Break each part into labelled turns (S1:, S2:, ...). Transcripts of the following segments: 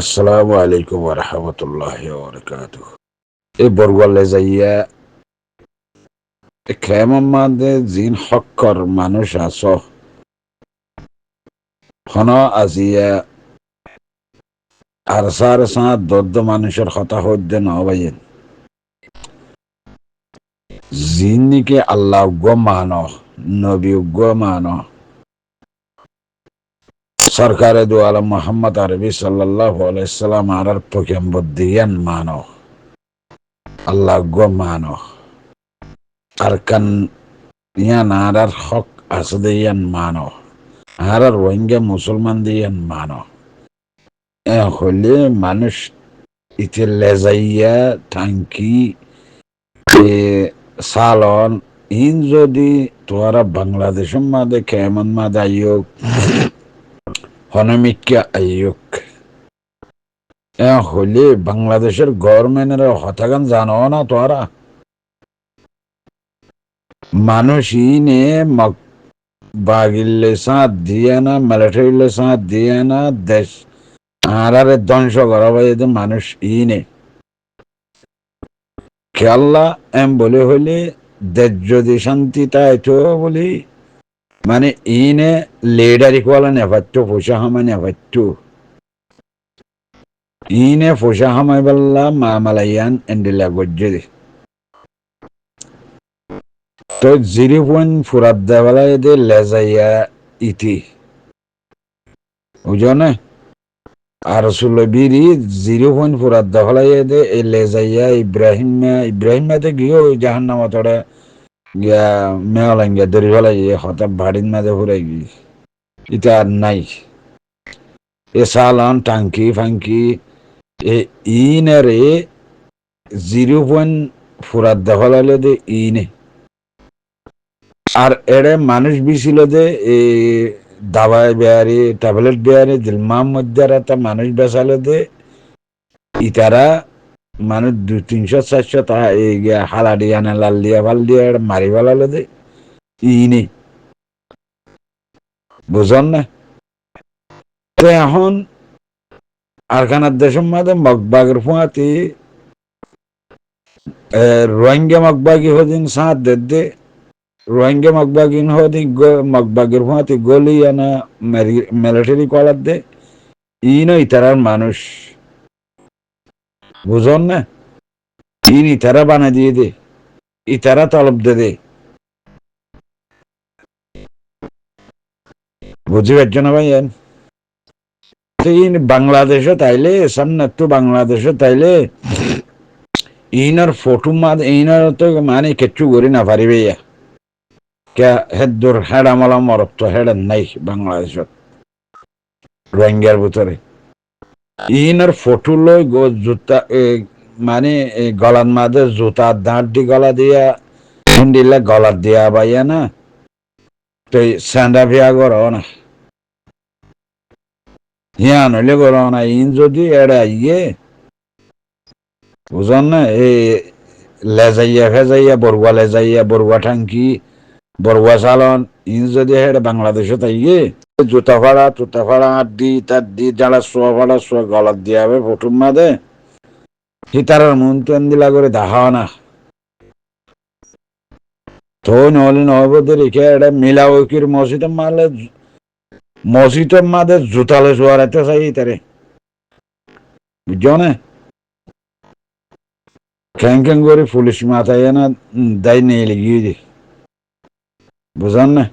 S1: আসসালামু আলাইকুম ওয়া রাহমাতুল্লাহি ওয়া বারাকাতুহু। এই বরগলে যাইয়া খেমন মাদে জিন হক্কর মানুষ আস হন আজিয়া আর সার সাঁত দদ্দ মানুষের কথা হইতে নবাইন জিন্নিকে আল্লাহ উগ্র মান নবী উগ্র মান সরকারে দু আলম মোহাম্মদ আরবি সাল্লাল্লাহু আলাইহি সাল্লাম আর পয়গম্বর মান আল্লাহ উগ্র মান আর কান ইয়ান আর হক আসদে ইয়ান মানো আর রোহিঙ্গা মুসলমান দিয়ান মানো হলে মানুষ ইতে লেজাইয়া টাঙ্কি সালন ইন যদি তোরা বাংলাদেশের মাঝে কেমন মাঝে আইয়ক হনমিকা আইয়ক হলে বাংলাদেশের গভর্নমেন্টের হতাগান জানো না তোরা মানুষ ইনে বাগিলে সাঁত দিয়ে না মিলিটারিলে সাঁত দিয়ে না দেশ আরে ধ্বংস করা ভাই মানুষ ইনে খেয়াল্লা এম বলে হইলে দেশ যদি শান্তি তাইতো বলি মানে ইনে লিডারি কোয়ালা নেভাইতো পয়সা হামাই নেভাইতো ইনে পয়সা হামাই বললা মামালাইয়ান এন্ডিলা গজ্জে তো 0.4 দেওয়ালা এদের লেজাইয়া ইতি বুঝনে আর সুলবিরি 0.4 দেওয়ালা এদের লেজাইয়া ইব্রাহিমে গিয়ে জাহান নামতরে গিয়া মেওলাঙ্গিয়া দরি ফেলাই হঠাৎ ভাড়ির মাঝে ফুরাই গিয়ে এটা আর নাই এ সালন টাঙ্কি ফাঙ্কি ইনারে 0.4 দেখালে দে ইনে আর এড়ে মানুষ বিছিল যে এই দাবাই বেয়ারি ট্যাবলেট বেয়ারি দিলমাম মধ্যে একটা মানুষ বেসালে দে ইতারা মানুষ 200-300-400 তা এই হালাডি আনে লাল দিয়া ভাল দিয়া মারি ফেলালে দে ইনে বুঝন না তো এখন আরখানার দেশের মধ্যে মগবাগের ফুয়াতি রোহিঙ্গা মগবাগি হদিন সাঁত দে রোহিঙ্গা মগবাগিন হদিন মগবাগের ফুয়াতি গলি আনা মিলিটারি কলার দে ইনো ইতারার মানুষ বুঝন না ইতারা বানা দিয়ে দে ইতারা তলব দে বুঝি পারছো না ভাই বাংলাদেশে তাইলে সামনে একটু বাংলাদেশে তাইলে ইনার ফটো মাদ ইনার তো মানে কিচ্ছু করি না পারিবে হেদুর হেডামলা মরত তো হেড নাই বাংলাদেশত রোহিঙ্গার ভিতরে ইনার ফটো লই জুতা মানে গলার মাঝে জুতা দাঁত দি গলা দিয়া হিন্দিলে গলার দিয়া বাইয়া না তো স্যান্ডা ভিয়া করো না হিয়া নইলে করো না ইন যদি এড়ে আইয়ে বুঝন না এই লেজাইয়া ফেজাইয়া বরুয়া লেজাইয়া বরুয়া টাঙ্কি বরুয়া চালন ইন যদি হেড়ে বাংলাদেশে তাইয়ে জুতা ফাড়া আড্ডি তার দি যারা শোয়া ফাড়া শোয়া গলার দিয়া হবে ফটুর মাঝে সীতারার মন তেন দিলা করে দেখা না তো নহলে নহব রেখে এটা মিলাওকির মসজিদের মারলে মসজিদের মাঝে জুতালে শোয়ারাতে চাই তারে বুঝছো না ক্যাং করে পুলিশ মাথায় না দায় নিয়ে লিখিয়ে দি বুঝান না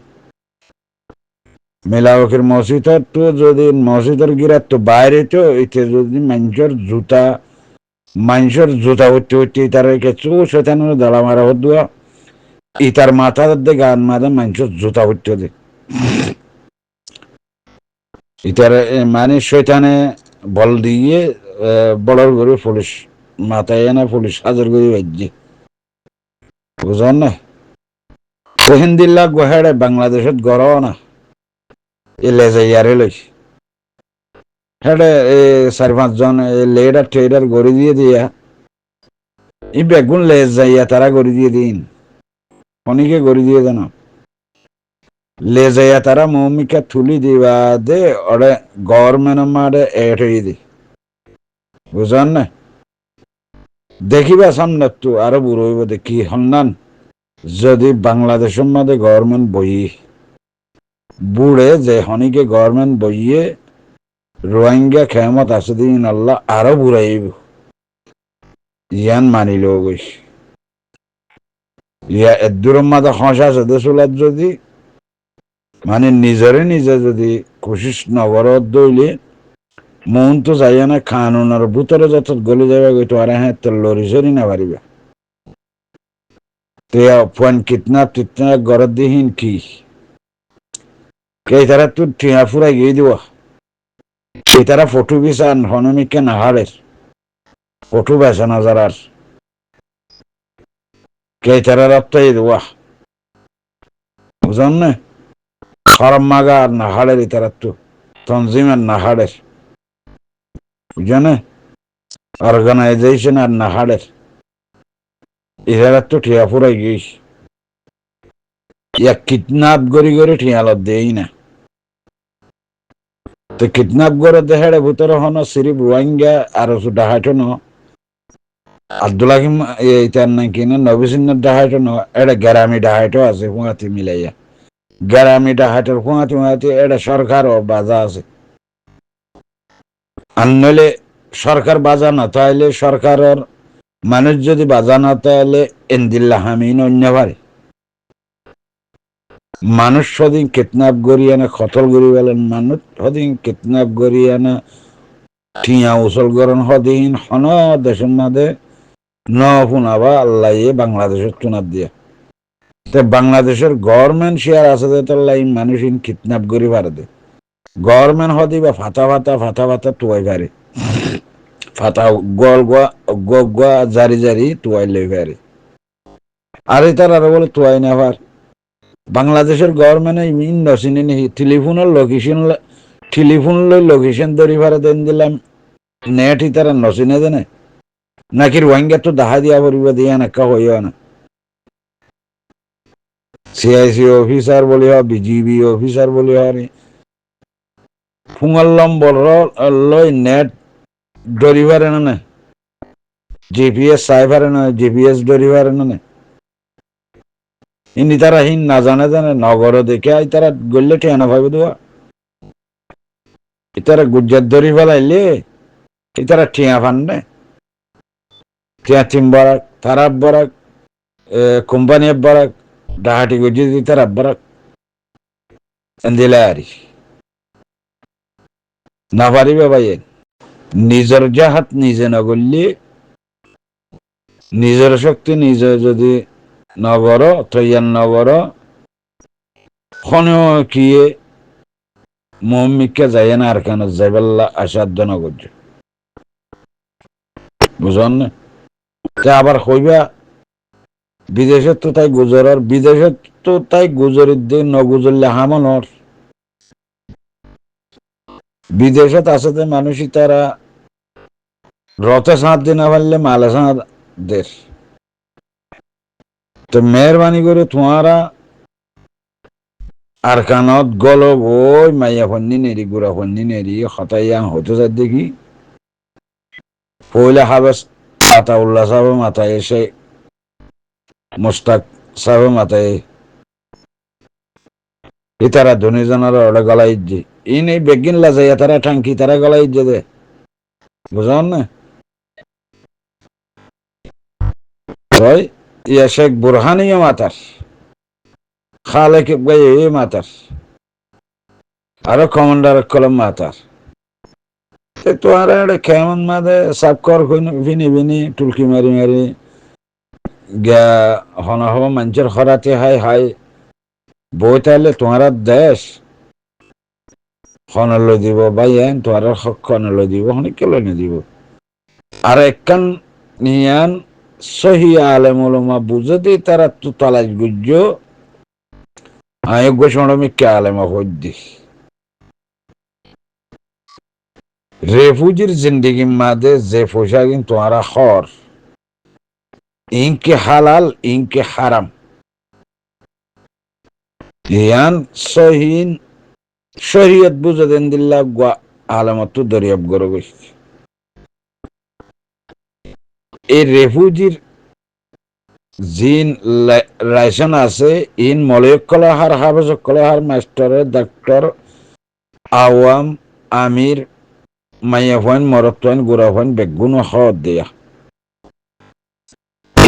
S1: মিলাওকের মসজিদের তো যদি মসজিদের গিরাত তো বাইরে তো এতে যদি মানুষের জুতা উঠতে তার কিছু সেখানে দাঁড়া মারা হদুয়া ইতার মাথার দে গান মাঝে মানুষের জুতা উঠতে দে ইতার মানে সেখানে বল দিয়ে বড় করে পুলিশ মাথায় না পুলিশ হাজার করে বাজছে বুঝন না হিন্দিল্লা গোহাড়ে বাংলাদেশত গড় না এলে যাইয়ারে লইস হেডে 4-5 জন লেডার ট্রেডার গড়ি দিয়ে দিয়া ই বেগুন লেজ যাইয়া তারা গড়ি দিয়ে দিন অনেকে গড়ি দিয়ে জানো লে যাইয়া তারা মৌমিকা তুলি দিবা দে ওরে গভর্নমেন্ট মারে এড হয়ে দি বুঝান না দেখিবা সামনে তো আরো বুড়ো হইব দেখি সন্ধান যদি বাংলাদেশের মধ্যে গভর্নমেন্ট বই বুড়ে যে হনিকে গভর্নমেন্ট বইয়ে রোহিঙ্গা খেমত আছে দিন আল্লাহ আরো বুড়াইব ইয়ান মানিল গইস ইয়া এদুরম মাদা খসা আছে চুলাত যদি মানে নিজরে নিজে যদি কোশিস নগরত দইলে মন তো যাই না কানুনের ভিতরে যত গলি যাবে গইতো আর হ্যাঁ তো লরি সরি না পারিবা তে ফোন কিতনা তিতনা গরত দিহিন কি কে তারা তুই টিয়া ফুরাই গিয়ে দিব কে তারা ফটো বিছান হনমিকে নাহারের ফটো বেছে নজরার কে তারা রপ্তাই দেওয়া বুঝলেন না খরম মাগা আর নাহারের ইতারা তো তনজিমের নাহারের বুঝলেন অর্গানাইজেশন আর নাহারের ইতারা তো টিয়া ফুরাই গিয়েছে ইয়া কিডন্যাপ গড়ি ঠিয়ালত দেই না তো কিডন্যাপ করে দেখাড়ে ভিতরে হন সিরিপ রোহিঙ্গা আর ডাহাইটো ন আব্দুল্লাহিম ইতার নাকি না নবিসিন্ন ডাহাইটো ন এটা গ্রামী ডাহাইটো আছে হুঁয়াতি মিলাইয়া গ্রামী ডাহাইটোর হুঁয়াতি এটা সরকার ও বাজা আছে আর নইলে সরকার বাজা না তাইলে সরকারের মানুষ যদি বাজা না তাহলে এন্দিল্লা হামিন অন্য পারে মানুষ সদিন কিডন্যাপ করিয়া না খতল করি বলেন মানুষ সদিন কিডন্যাপ করিয়া না ঠিয়া উসল গরণ সদিন হন দেশের মাঝে ন শুনাবা আল্লাহ বাংলাদেশের চুনার দিয়া তে বাংলাদেশের গভর্নমেন্ট শেয়ার আছে যে তার লাই মানুষ ইন কিডন্যাপ করি পারে দে গভর্নমেন্ট হদি বা ফাতা টুয়াই পারে ফাতা গল গোয়া জারি টুয়াই লই পারে আর তার আরো বলে টুয়াই না পার বাংলাদেশের গভর্নমেন্ট ইন নসিনে টেলিফোনের লোকেশন ধরি পারে দেন দিলাম নেট তারা নসিনে দেনে নাকি রোহিঙ্গা তো দাহা দিয়া পড়িব দিয়া নাকা হইও না সিআইসি অফিসার বলি হয় বিজিবি অফিসার বলি হয় ফুঙাল্লম বড় লই নেট ধরিবারে না জিপিএস চাইবারে না জিপিএস ধরিবারে না ইনি তারা হিন না জানে নগর দেখে আই তারা গড়লে ঠিয়ানা ভাবে দেওয়া ইতারা গুজরাট ধরি ফেলাইলে ইতারা ঠিয়া ফান না ঠিয়া টিম বরাক তারা বরাক কোম্পানি বরাক ডাহাটি গুজি তারা বরাক দিলে আরি না পারিবে ভাই নিজের জাহাত নিজে নগরলে নিজের শক্তি নিজে যদি নগর তৈয়ার নগর খনেও কিয়ে মোহাম্মিককে যায় না আর কেন যাইবাল্লা আসাধ্য নগর বুঝন না আবার হইবা বিদেশের তো তাই গুজরার বিদেশের তো তাই গুজরের দিন নগুজরলে হামনর বিদেশত আছে যে মানুষই তারা রথে সাঁত দিন না পারলে মালে সাঁত দেশ তো মেহরবানি করে তোমারা আর কানত গল ওই মাইয়া ফন্নি নেরি গুড়া ফন্নি নেরি হতাইয়া হতে যার দেখি পয়লা হাবেস আতাউল্লাহ সাহেব মাথায় এসে মুস্তাক সাহেব মাথায় ইতারা ধনী জনের ওটা গলাই যে ইন এই বেগিন লাজাইয়া তারা ঠাঙ্কি তারা গলাই যে দে বুঝলেন না ওই ইয়া শেখ বুরহানিও মাতার খালেক গায়ে মাতার আরো কমান্ডার কলম মাতার তোমার একটা কেমন মাদে সাবকর ভিনি ভিনি টুলকি মারি মারি গা হন হব মানুষের খরাতে হাই বই তাহলে তোমার দেশ খনল দিব বা এন তোমার খনল দিব হনিকে লই দিব আর একখান নিয়ান সহি আলেম ওলমা বুঝতে তারা তো তালাশ গুজ্জ আয়োগ্য সনমিকে আলেমা হদ্দি রেফুজির জিন্দিগির মাঝে যে পোশাকিন তোমারা খর ইনকে হালাল ইনকে হারাম ইয়ান সহিন শরীয়ত বুঝে দেন দিল্লা আলামত দরিয়াব গড়ে গেছে এই রেফিউজির জিন লাইসেন্স আছে ইন মলয়ক কলাহার হাফেজক কলাহার মাস্টারে ডাক্তার আওয়াম আমির মাইয়া ফয়েন মরত ফয়েন গোড়া ফয়েন বেগুন হদ দেয়া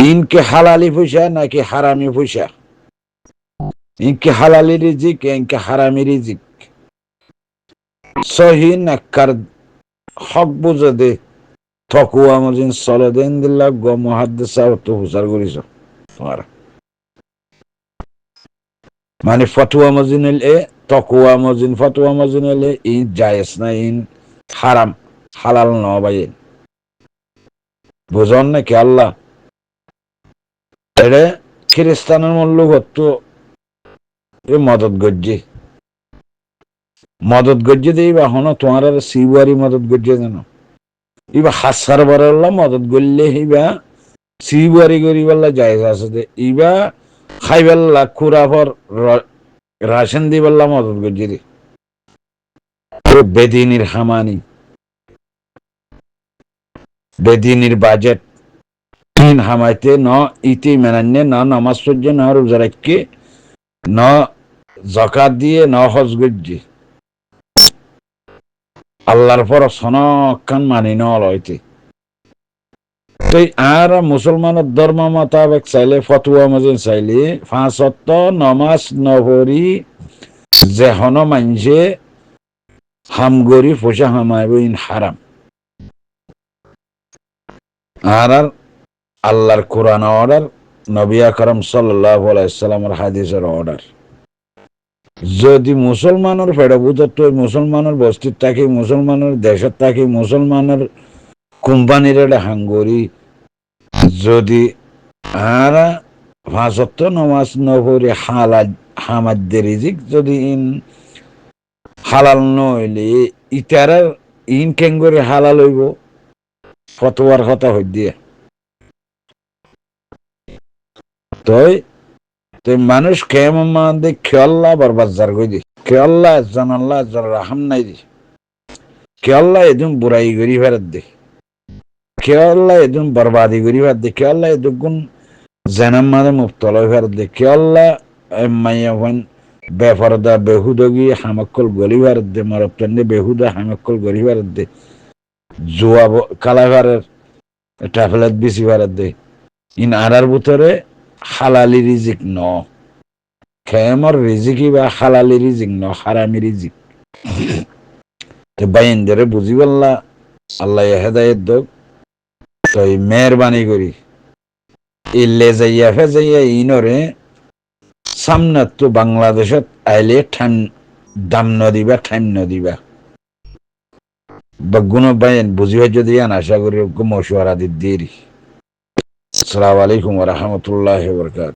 S1: ইনকে হালালি পয়সা নাকি হারামি পয়সা ইনকে হালালি রিজিক ইনকে হারামি রিজিক সহি নাক্কার হক বুঝে দে তকুয়া মজিন সলদেন দিল্লা গ মুহাদ্দিসা তো হুসার করিস তোমার মানে ফতুয়া মজিন এ তকুয়া মজিন ফতুয়া মজিন এলে ইন জায়েজ না ইন হারাম হালাল ন ভাই বুঝন নাকি আল্লাহ এরে খ্রিস্টানের মূল্য কত মদত গজ্জে দিবা হনো তোমার সিবারি মদত গজ্জে যেন ইবা হাসার বারল্লা মদত গললে ইবা সিবারি করিবাল্লা জায়েজ আছে দে ইবা খাইবাল্লা কুরাফর রাশন দিবাল্লা মদত গজ্জে দি বেদিনীর হামানি বেদিনীর বাজেট তিন হামাইতে ন ইতি মেনান্যে ন নামাজ পড়ছে ন রোজা রাখকে ন জাকাত দিয়ে ন হজ গজ্জে আল্লাহর পর সনকান মানি নলইতে তো আর মুসলমানের ধর্ম মোতাবেক চাইলে ফতুয়া মজিন চাইলে 5 ওয়াক্ত নামাজ নপড়ি যে হন মানছে হামগরি পয়সা হামাইব ইন হারাম আর আল্লাহর কোরআন অর্ডার নবী আকরাম সাল্লাল্লাহু আলাইহি সাল্লামের হাদিসের অর্ডার যদি মুসলমানের ফেডাবুতত্ব মুসলমানের বস্তির থাকি মুসলমানের দেশের থাকি মুসলমানের কোম্পানির একটা হাঙ্গরি যদি আর 5 ওয়াক্ত নামাজ নপড়ি হামাদ্দের রিজিক যদি ইন হালাল নইলে ইতারা ইন কেঙ্গরে হালাল হইব ফতোয়ার কথা হই দিয়ে তই মানুষ কেমন দে খেয়াল্লা বরবাদ জার কই দি খেয়াল্লা একজন আল্লাহ একজন রাহাম নাই দি খেয়াল্লা এদুম বুড়াই করি ফেরত দে খেয়াল্লা এদুম বরবাদি করি ফেরত দে খেয়াল্লা এদুগুন জেনাম মাদে মুফতলা ফেরত দে খেয়াল্লা মাইয়া হন বেফরদা বেহুদগি হামাক্কল গলি ফেরত দে মরপ্তান্ডে বেহুদা হামাক্কল গলি ফেরত দে জুয়া কালাফারের টাফেলাত বেশি ফেরত দে ইন আরার ভিতরে হালালি রিজিক ন খেমর রিজিকি বা হালালি রিজিক ন হারামি রিজিক বাইন ধরে বুঝি বললা আল্লাহ হেদায়েত দোক তো মেহরবানি করি ইল্লে যাইয়া ফে যাইয়া ইনরে সামনে তো বাংলাদেশত আইলে দাম নদিবা ঠাইম নদিবা বা গুণ বাইন বুঝিবা যদি আশা করি মশওয়ারা দিদি আসসালামু আলাইকুম ওয়া রাহমাতুল্লাহি ওয়া বারাকাতুহু